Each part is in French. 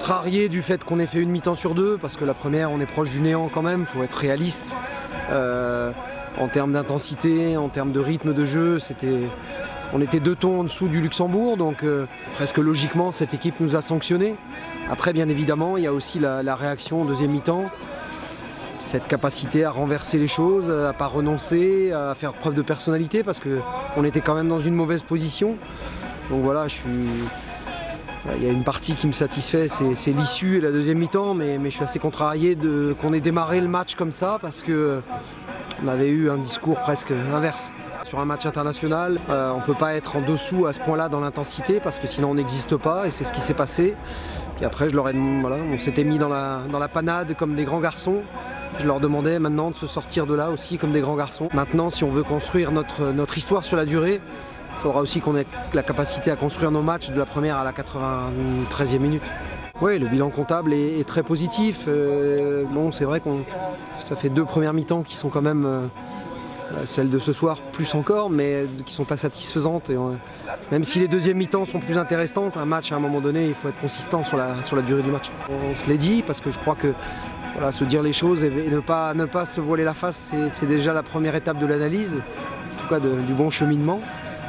contrarié du fait qu'on ait fait une mi-temps sur deux, parce que la première, on est proche du néant quand même, il faut être réaliste. En termes d'intensité, en termes de rythme de jeu, on était 2 tons en dessous du Luxembourg, donc presque logiquement, cette équipe nous a sanctionnés. Après, bien évidemment, il y a aussi la réaction en deuxième mi-temps, cette capacité à renverser les choses, à ne pas renoncer, à faire preuve de personnalité, parce qu'on était quand même dans une mauvaise position. Donc voilà, il y a une partie qui me satisfait, c'est l'issue et la deuxième mi-temps, mais je suis assez contrarié qu'on ait démarré le match comme ça, parce qu'on avait eu un discours presque inverse. Sur un match international, on ne peut pas être en dessous à ce point-là dans l'intensité, parce que sinon on n'existe pas, et c'est ce qui s'est passé. Puis après, on s'était mis dans la panade comme des grands garçons. Je leur demandais maintenant de se sortir de là aussi comme des grands garçons. Maintenant, si on veut construire notre histoire sur la durée, il faudra aussi qu'on ait la capacité à construire nos matchs de la première à la 93e minute. Oui, le bilan comptable est très positif. Bon, c'est vrai ça fait 2 premières mi-temps qui sont quand même, celles de ce soir plus encore, mais qui ne sont pas satisfaisantes. Et même si les deuxièmes mi-temps sont plus intéressantes, un match à un moment donné, il faut être consistant sur la durée du match. On se l'est dit parce que je crois que voilà, se dire les choses et ne pas se voiler la face, c'est déjà la première étape de l'analyse, en tout cas du bon cheminement.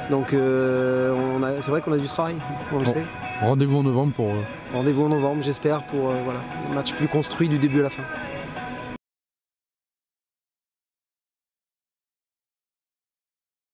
Donc c'est vrai qu'on a du travail, on le sait. Rendez-vous en novembre pour... Rendez-vous en novembre, j'espère, pour un match plus construit du début à la fin.